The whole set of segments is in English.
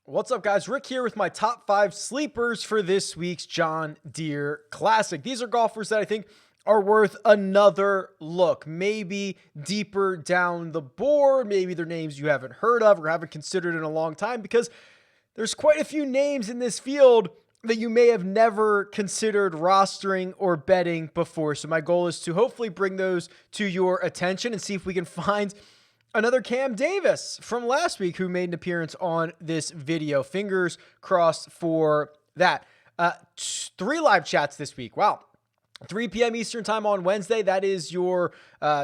What's up, guys? Rick here with my top 5 sleepers for this week's John Deere Classic. These are golfers that I think are worth another look, maybe deeper down the board. Maybe they're names you haven't heard of or haven't considered in a long time, because there's quite a few names in this field that you may have never considered rostering or betting before. So my goal is to hopefully bring those to your attention and see if we can find another Cam Davis from last week who made an appearance on this video. Fingers crossed for that. 3 live chats this week. Wow. 3 p.m. Eastern time on Wednesday. That is your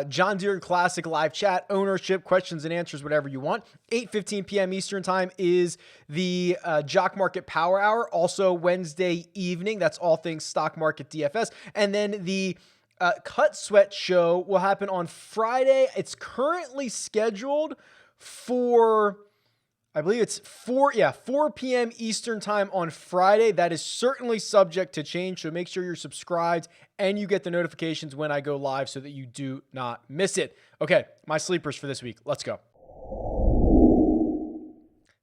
John Deere Classic live chat, ownership, questions and answers, whatever you want. 8:15 p.m. Eastern time is the Jock Market Power Hour, also Wednesday evening. That's all things stock market DFS. And then the Cut Sweat show will happen on Friday. It's currently scheduled for, I believe it's 4 p.m. Eastern time on Friday. That is certainly subject to change, so make sure you're subscribed and you get the notifications when I go live so that you do not miss it. Okay, my sleepers for this week. Let's go.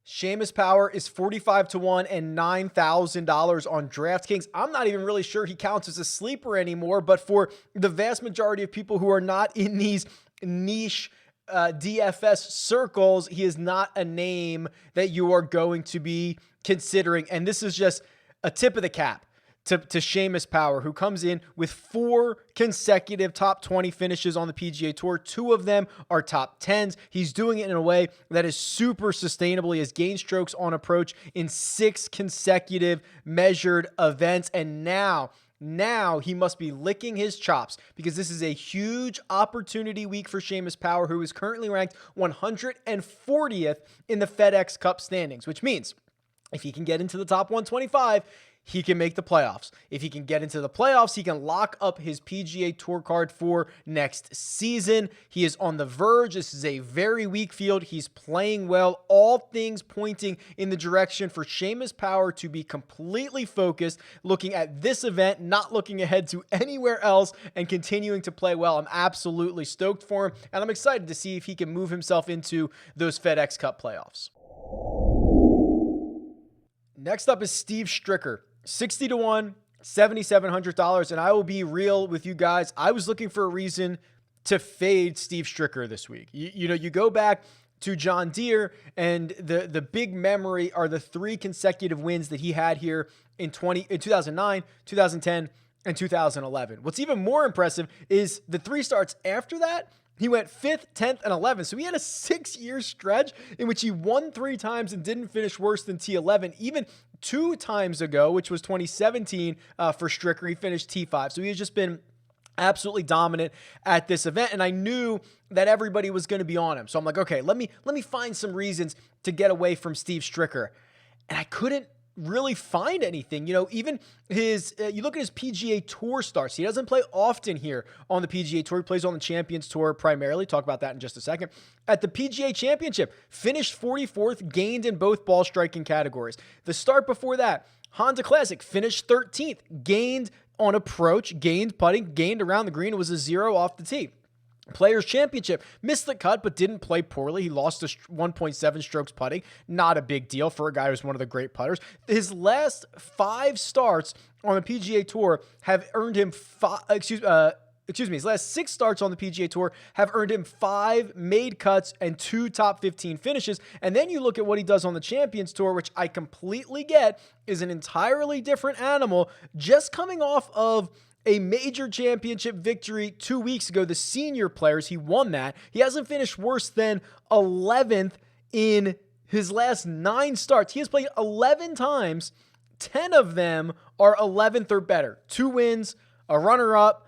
Seamus Power is 45-1 and $9,000 on DraftKings. I'm not even really sure he counts as a sleeper anymore, but for the vast majority of people who are not in these niche DFS circles, he is not a name that you are going to be considering. And this is just a tip of the cap to Seamus Power, who comes in with 4 consecutive top 20 finishes on the PGA Tour. 2 of them are top 10s. He's doing it in a way that is super sustainable. He has gained strokes on approach in 6 consecutive measured events. And now he must be licking his chops, because this is a huge opportunity week for Seamus Power, who is currently ranked 140th in the FedEx Cup standings, which means if he can get into the top 125, he can make the playoffs. If he can get into the playoffs, he can lock up his PGA Tour card for next season. He is on the verge. This is a very weak field. He's playing well. All things pointing in the direction for Seamus Power to be completely focused, looking at this event, not looking ahead to anywhere else, and continuing to play well. I'm absolutely stoked for him, and I'm excited to see if he can move himself into those FedEx Cup playoffs. Next up is Steve Stricker. 60-1, $7,700. And I will be real with you guys. I was looking for a reason to fade Steve Stricker this week. You go back to John Deere, and the big memory are the 3 consecutive wins that he had here in 2009, 2010, and 2011. What's even more impressive is the 3 starts after that. He went 5th, 10th, and 11th. So he had a 6-year stretch in which he won 3 times and didn't finish worse than T11. Even 2 times ago, which was 2017 for Stricker, he finished T5. So he has just been absolutely dominant at this event. And I knew that everybody was going to be on him. So I'm like, okay, let me find some reasons to get away from Steve Stricker. And I couldn't really find anything. Even his, you look at his PGA Tour starts. He doesn't play often here on the PGA Tour. He plays on the Champions Tour primarily. Talk about that in just a second. At the PGA Championship, finished 44th, gained in both ball striking categories. The start before that, Honda Classic, finished 13th, gained on approach, gained putting, gained around the green. It was a 0 off the tee. Players Championship, missed the cut, but didn't play poorly. He lost to 1.7 strokes putting. Not a big deal for a guy who's one of the great putters. His last 5 starts on the PGA Tour have earned him his last 6 starts on the PGA Tour have earned him 5 made cuts and 2 top 15 finishes. And then you look at what he does on the Champions Tour, which I completely get is an entirely different animal, just coming off of a major championship victory 2 weeks ago. The senior players, he won that. He hasn't finished worse than 11th in his last 9 starts. He has played 11 times. 10 of them are 11th or better. 2 wins, a runner-up.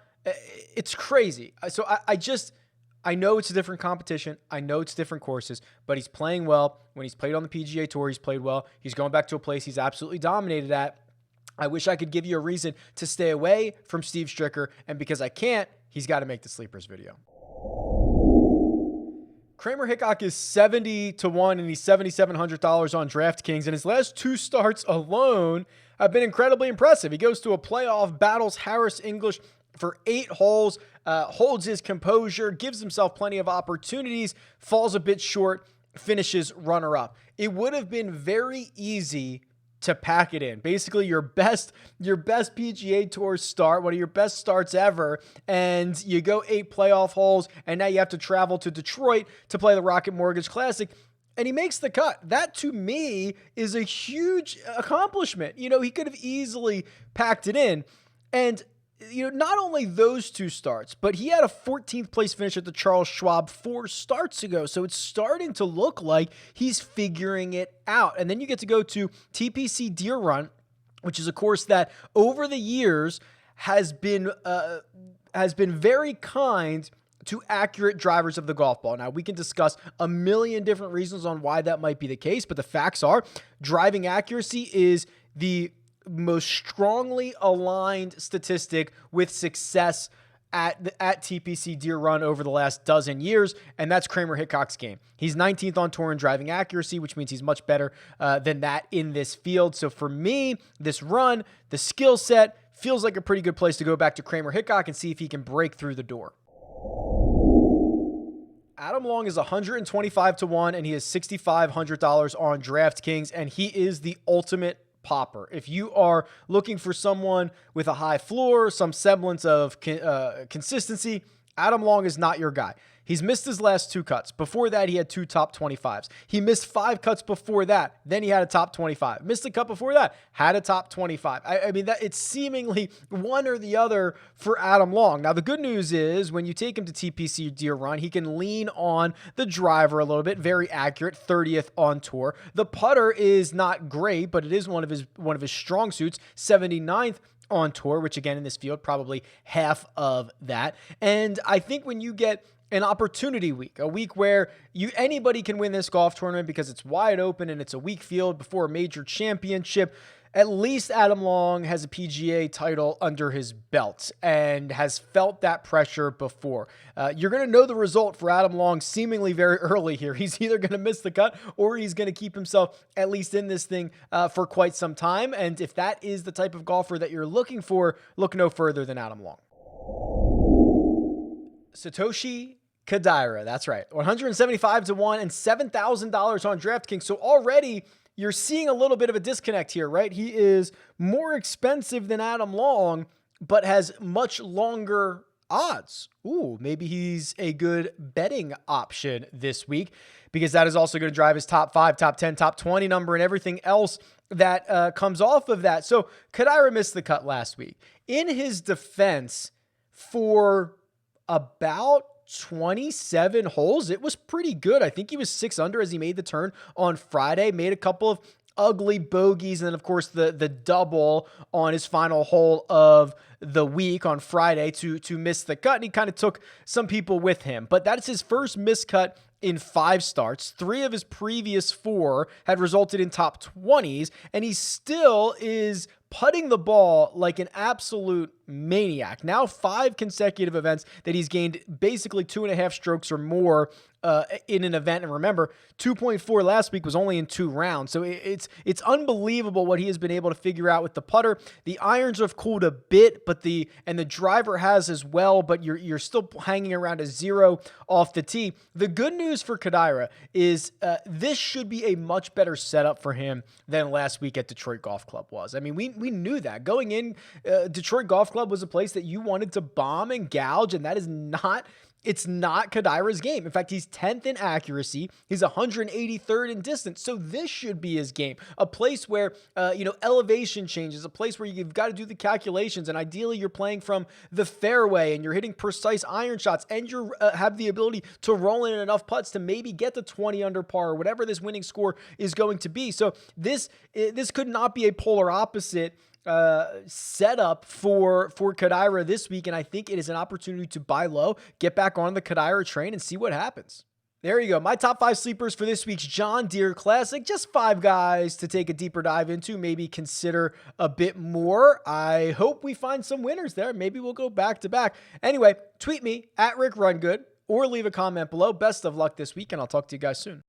It's crazy. So I know it's a different competition. I know it's different courses, but he's playing well. When he's played on the PGA Tour, he's played well. He's going back to a place he's absolutely dominated at. I wish I could give you a reason to stay away from Steve Stricker, and because I can't, he's got to make the sleepers video. Kramer Hickok is 70-1, and he's $7,700 on DraftKings, and his last 2 starts alone have been incredibly impressive. He goes to a playoff, battles Harris English for 8 holes, holds his composure, gives himself plenty of opportunities, falls a bit short, finishes runner-up. It would have been very easy to pack it in. Basically, your best PGA Tour start, one of your best starts ever, and you go 8 playoff holes, and now you have to travel to Detroit to play the Rocket Mortgage Classic, and he makes the cut. That, to me, is a huge accomplishment. You know, he could have easily packed it in, and not only those 2 starts, but he had a 14th place finish at the Charles Schwab 4 starts ago. So it's starting to look like he's figuring it out. And then you get to go to TPC Deere Run, which is a course that over the years has been very kind to accurate drivers of the golf ball. Now, we can discuss a million different reasons on why that might be the case, but the facts are driving accuracy is the most strongly aligned statistic with success at TPC Deere Run over the last dozen years, and that's Kramer Hickok's game. He's 19th on tour in driving accuracy, which means he's much better than that in this field. So for me, this run, the skill set, feels like a pretty good place to go back to Kramer Hickok and see if he can break through the door. Adam Long is 125 to 1, and he is $6,500 on DraftKings, and he is the ultimate popper. If you are looking for someone with a high floor, some semblance of consistency, Adam Long is not your guy. He's missed his last 2 cuts. Before that, he had 2 top 25s. He missed 5 cuts before that. Then he had a top 25. Missed a cut before that, had a top 25. I mean, that it's seemingly one or the other for Adam Long. Now, the good news is when you take him to TPC Deere Run, he can lean on the driver a little bit. Very accurate, 30th on tour. The putter is not great, but it is one of his strong suits, 79th on tour, which again in this field, probably half of that. And I think when you get an opportunity week, a week where anybody can win this golf tournament because it's wide open and it's a weak field before a major championship, at least Adam Long has a PGA title under his belt and has felt that pressure before. You're going to know the result for Adam Long seemingly very early here. He's either going to miss the cut or he's going to keep himself at least in this thing for quite some time. And if that is the type of golfer that you're looking for, look no further than Adam Long. Satoshi Kodaira, that's right, 175 to 1 and $7,000 on DraftKings. So already you're seeing a little bit of a disconnect here, right? He is more expensive than Adam Long, but has much longer odds. Ooh, maybe he's a good betting option this week because that is also going to drive his top 5, top 10, top 20 number and everything else that comes off of that. So Kodaira missed the cut last week. In his defense, for about 27 holes, it was pretty good. I think he was 6 under as he made the turn on Friday, made a couple of ugly bogeys, and then of course the double on his final hole of the week on Friday to miss the cut, and he kind of took some people with him. But that's his first miscut in 5 starts. 3 of his previous 4 had resulted in top 20s, and he still is putting the ball like an absolute maniac. Now 5 consecutive events that he's gained basically 2.5 strokes or more in an event. And remember, 2.4 last week was only in 2 rounds. So it's unbelievable what he has been able to figure out with the putter. The irons have cooled a bit, but the driver has as well, but you're still hanging around a 0 off the tee. The good news for Kodaira is this should be a much better setup for him than last week at Detroit Golf Club was. I mean, we knew that. Going in, Detroit Golf Club was a place that you wanted to bomb and gouge, and that is not... It's not Kodaira's game. In fact, he's 10th in accuracy. He's 183rd in distance. So this should be his game. A place where, elevation changes, a place where you've got to do the calculations. And ideally, you're playing from the fairway and you're hitting precise iron shots and you have the ability to roll in enough putts to maybe get the 20 under par or whatever this winning score is going to be. So this could not be a polar opposite setup for Kodaira this week, and I think it is an opportunity to buy low, get back on the Kodaira train, and see what happens. There you go. My top 5 sleepers for this week's John Deere Classic. Just 5 guys to take a deeper dive into, maybe consider a bit more. I hope we find some winners there. Maybe we'll go back to back. Anyway, tweet me at RickRunGood or leave a comment below. Best of luck this week, and I'll talk to you guys soon.